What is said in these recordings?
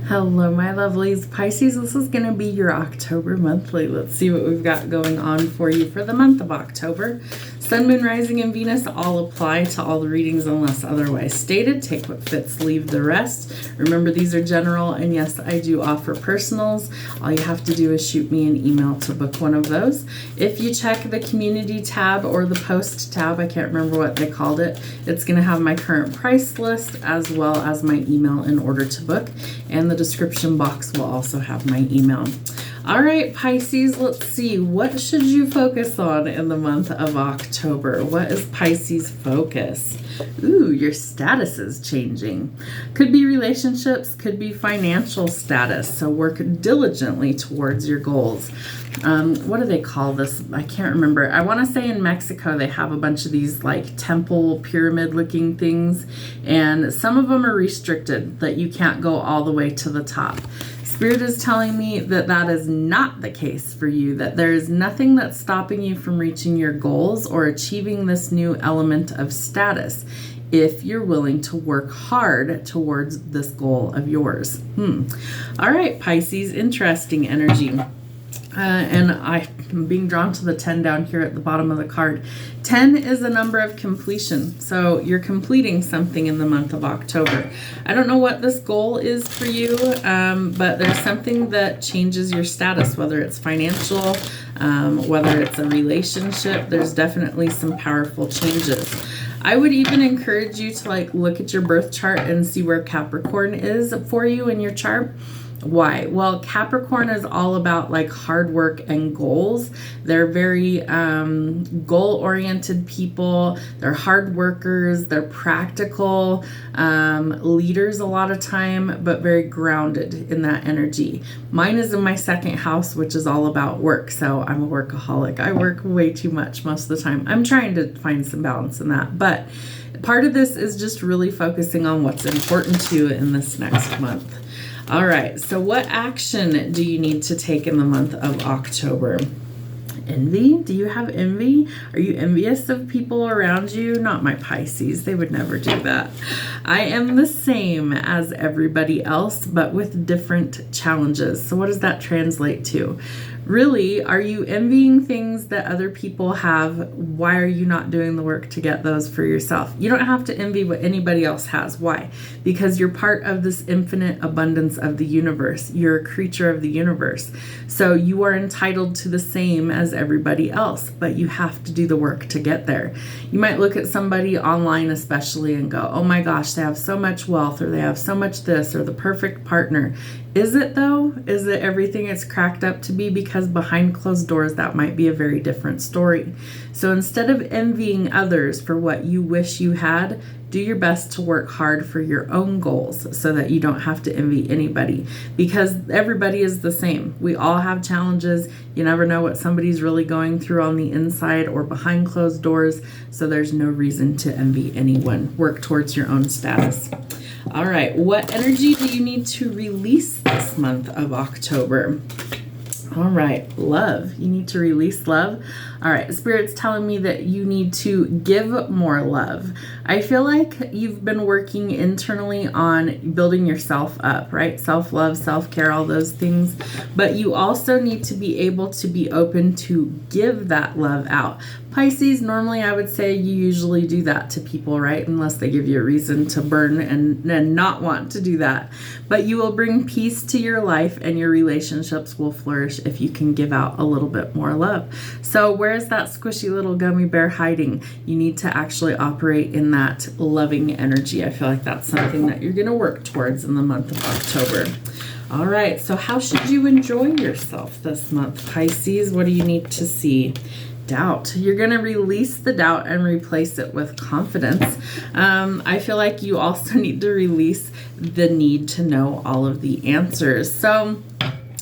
Hello, my lovelies. Pisces, this is going to be your October monthly. Let's see what we've got going on for you for the month of October. Sun, Moon, Rising, and Venus all apply to all the readings unless otherwise stated. Take what fits, leave the rest. Remember, these are general, and yes, I do offer personals. All you have to do is shoot me an email to book one of those. If you check the community tab or the post tab, I can't remember what they called it, it's going to have my current price list as well as my email in order to book, and the description box will also have my email. All right, Pisces, let's see. What should you focus on in the month of October? What is Pisces' focus? Ooh, your status is changing. Could be relationships, could be financial status. So work diligently towards your goals. What do they call this? I can't remember. I want to say in Mexico they have a bunch of these like temple pyramid looking things, and some of them are restricted, that you can't go all the way to the top. Spirit is telling me that that is not the case for you, that there is nothing that's stopping you from reaching your goals or achieving this new element of status if you're willing to work hard towards this goal of yours. All right, Pisces, interesting energy. And I'm being drawn to the 10 down here at the bottom of the card. 10 is a number of completion. So you're completing something in the month of October. I don't know what this goal is for you, but there's something that changes your status, whether it's financial, whether it's a relationship. There's definitely some powerful changes. I would even encourage you to look at your birth chart and see where Capricorn is for you in your chart. Why? Well, Capricorn is all about hard work and goals. They're very goal-oriented people. They're hard workers. They're practical leaders a lot of time, but very grounded in that energy. Mine is in my second house, which is all about work. So I'm a workaholic. I work way too much most of the time. I'm trying to find some balance in that. But part of this is just really focusing on what's important to you in this next month. All right, so what action do you need to take in the month of October? Envy? Do you have envy? Are you envious of people around you? Not my Pisces. They would never do that. I am the same as everybody else, but with different challenges. So what does that translate to? Really, are you envying things that other people have? Why are you not doing the work to get those for yourself? You don't have to envy what anybody else has. Why? Because you're part of this infinite abundance of the universe. You're a creature of the universe. So you are entitled to the same as everybody else, but you have to do the work to get there. You might look at somebody online especially and go, oh my gosh, they have so much wealth, or they have so much this, or the perfect partner. Is it though? Is it everything it's cracked up to be? Because behind closed doors, that might be a very different story. So instead of envying others for what you wish you had, do your best to work hard for your own goals so that you don't have to envy anybody, because everybody is the same. We all have challenges. You never know what somebody's really going through on the inside or behind closed doors. So there's no reason to envy anyone. Work towards your own status. All right, what energy do you need to release this month of October? All right, love. You need to release love. All right, Spirit's telling me that you need to give more love. I feel like you've been working internally on building yourself up, right? Self-love, self-care, all those things. But you also need to be able to be open to give that love out. Pisces, normally I would say you usually do that to people, right? Unless they give you a reason to burn and not want to do that. But you will bring peace to your life, and your relationships will flourish if you can give out a little bit more love. So where's that squishy little gummy bear hiding? You need to actually operate in that loving energy. I feel like that's something that you're going to work towards in the month of October. All right, so how should you enjoy yourself this month, Pisces? What do you need to see? Doubt. You're going to release the doubt and replace it with confidence. I feel like you also need to release the need to know all of the answers. So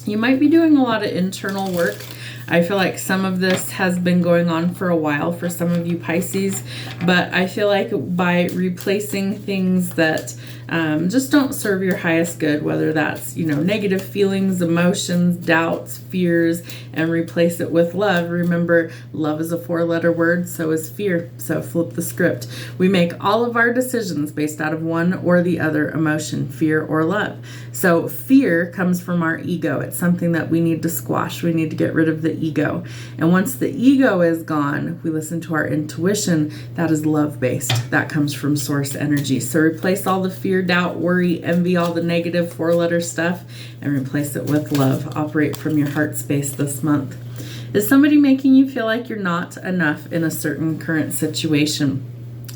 you might be doing a lot of internal work. I feel like some of this has been going on for a while for some of you Pisces, but I feel like by replacing things that just don't serve your highest good, whether that's, negative feelings, emotions, doubts, fears, and replace it with love. Remember, love is a 4-letter word, so is fear. So flip the script. We make all of our decisions based out of one or the other emotion, fear or love. So fear comes from our ego. It's something that we need to squash. We need to get rid of the ego. And once the ego is gone, we listen to our intuition. That is love-based. That comes from source energy. So replace all the fear, doubt, worry, envy, all the negative 4-letter stuff, and replace it with love. Operate from your heart space this month. Is somebody making you feel like you're not enough in a certain current situation?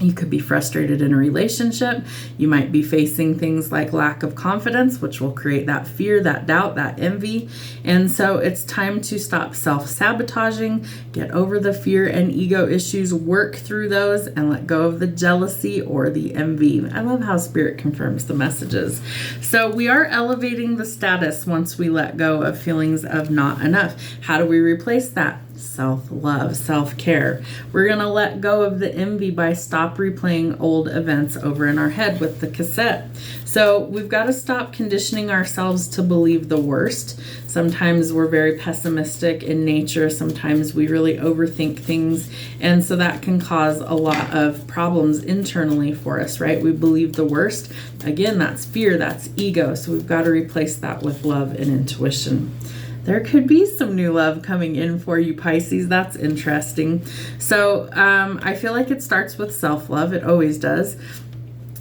You could be frustrated in a relationship. You might be facing things like lack of confidence, which will create that fear, that doubt, that envy. And so it's time to stop self-sabotaging, get over the fear and ego issues, work through those, and let go of the jealousy or the envy. I love how Spirit confirms the messages. So we are elevating the status once we let go of feelings of not enough. How do we replace that? Self-love, self-care. We're going to let go of the envy by stop replaying old events over in our head with the cassette. So we've got to stop conditioning ourselves to believe the worst. Sometimes we're very pessimistic in nature. Sometimes we really overthink things. And so that can cause a lot of problems internally for us, right? We believe the worst. Again, that's fear, that's ego. So we've got to replace that with love and intuition. There could be some new love coming in for you, Pisces. That's interesting. So I feel like it starts with self-love. It always does.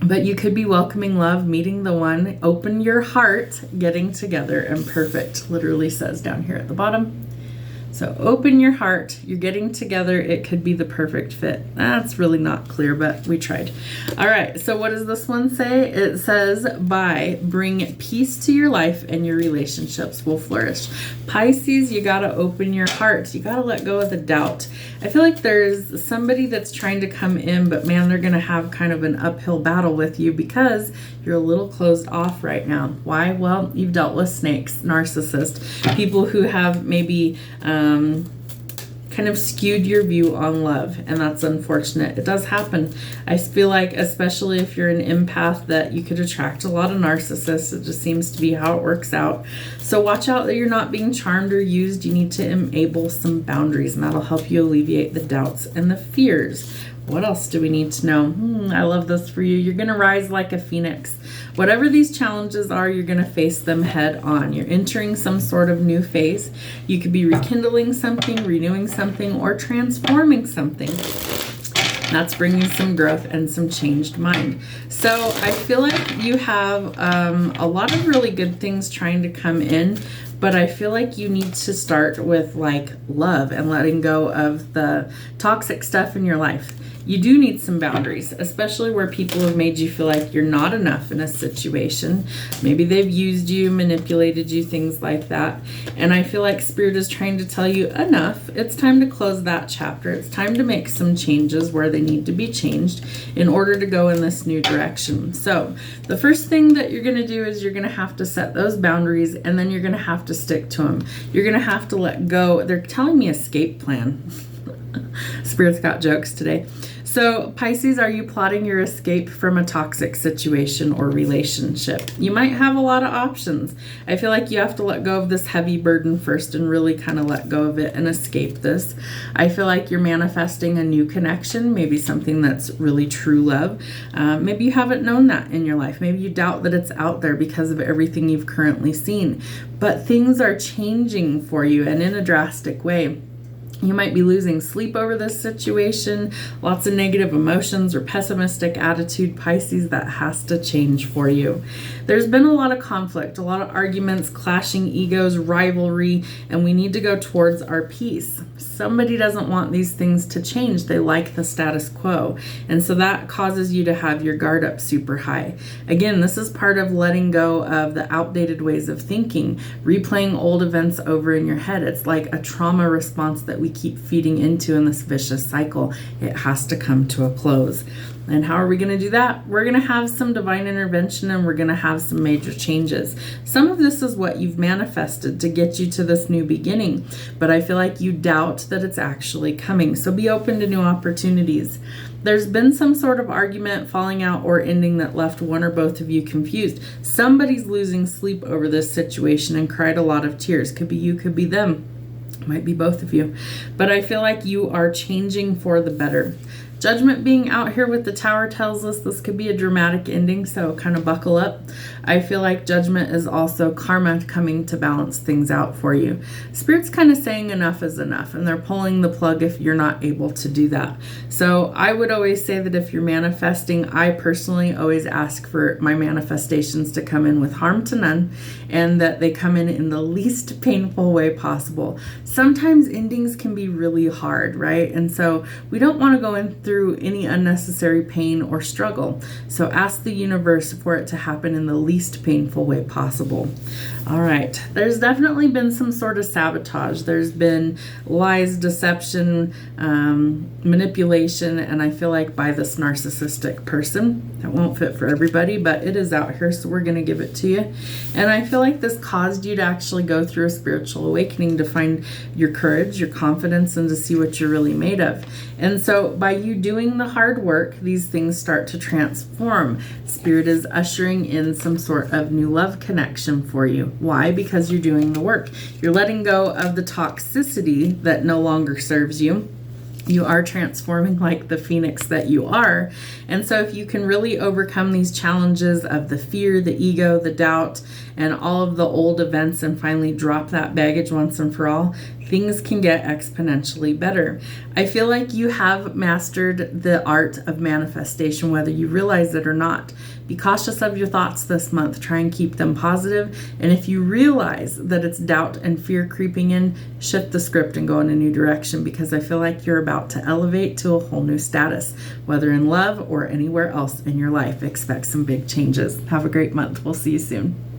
But you could be welcoming love, meeting the one, open your heart, getting together, and perfect literally says down here at the bottom. So open your heart, you're getting together, it could be the perfect fit. That's really not clear, but we tried. All right, so what does this one say? It says, bring peace to your life and your relationships will flourish. Pisces, you gotta open your heart. You gotta let go of the doubt. I feel like there's somebody that's trying to come in, but man, they're gonna have kind of an uphill battle with you because you're a little closed off right now. Why? Well, you've dealt with snakes, narcissists, people who have maybe kind of skewed your view on love, and that's unfortunate. It does happen. I feel like, especially if you're an empath, that you could attract a lot of narcissists. It just seems to be how it works out. So watch out that you're not being charmed or used. You need to enable some boundaries, and that'll help you alleviate the doubts and the fears. What else do we need to know? I love this for you. You're going to rise like a phoenix. Whatever these challenges are, you're going to face them head on. You're entering some sort of new phase. You could be rekindling something, renewing something, or transforming something. That's bringing some growth and some changed mind. So I feel like you have a lot of really good things trying to come in, but I feel like you need to start with like love and letting go of the toxic stuff in your life. You do need some boundaries, especially where people have made you feel like you're not enough in a situation. Maybe they've used you, manipulated you, things like that. And I feel like Spirit is trying to tell you enough. It's time to close that chapter. It's time to make some changes where they need to be changed in order to go in this new direction. So the first thing that you're going to do is you're going to have to set those boundaries, and then you're going to have to stick to them. You're going to have to let go. They're telling me escape plan. Spirit's got jokes today. So Pisces, are you plotting your escape from a toxic situation or relationship? You might have a lot of options. I feel like you have to let go of this heavy burden first and really kind of let go of it and escape this. I feel like you're manifesting a new connection, maybe something that's really true love. Maybe you haven't known that in your life. Maybe you doubt that it's out there because of everything you've currently seen. But things are changing for you, and in a drastic way. You might be losing sleep over this situation, lots of negative emotions or pessimistic attitude, Pisces. That has to change for you. There's been a lot of conflict, a lot of arguments, clashing egos, rivalry, and we need to go towards our peace. Somebody doesn't want these things to change. They like the status quo. And so that causes you to have your guard up super high. Again, this is part of letting go of the outdated ways of thinking, replaying old events over in your head. It's like a trauma response that we keep feeding into in this vicious cycle. It has to come to a close. And how are we going to do that? We're going to have some divine intervention, and we're going to have some major changes. Some of this is what you've manifested to get you to this new beginning, but I feel like you doubt that it's actually coming. So be open to new opportunities. There's been some sort of argument, falling out, or ending that left one or both of you confused. Somebody's losing sleep over this situation and cried a lot of tears. Could be you, could be them. Might be both of you. But I feel like you are changing for the better. Judgment being out here with the Tower tells us this could be a dramatic ending, so kind of buckle up. I feel like Judgment is also karma coming to balance things out for you. Spirit's kind of saying enough is enough, and they're pulling the plug if you're not able to do that. So I would always say that if you're manifesting, I personally always ask for my manifestations to come in with harm to none, and that they come in the least painful way possible. Sometimes endings can be really hard, right? And so we don't want to go in through any unnecessary pain or struggle. So ask the universe for it to happen in the least painful way possible. All right. There's definitely been some sort of sabotage. There's been lies, deception, manipulation, and I feel like by this narcissistic person. That won't fit for everybody, but it is out here, so we're going to give it to you. And I feel like this caused you to actually go through a spiritual awakening to find your courage, your confidence, and to see what you're really made of. And so by you doing the hard work, these things start to transform. Spirit is ushering in some sort of new love connection for you. Why? Because you're doing the work. You're letting go of the toxicity that no longer serves you. You are transforming like the phoenix that you are. And so if you can really overcome these challenges of the fear, the ego, the doubt, and all of the old events and finally drop that baggage once and for all, things can get exponentially better. I feel like you have mastered the art of manifestation, whether you realize it or not. Be cautious of your thoughts this month. Try and keep them positive. And if you realize that it's doubt and fear creeping in, shift the script and go in a new direction, because I feel like you're about to elevate to a whole new status, whether in love or anywhere else in your life. Expect some big changes. Have a great month. We'll see you soon.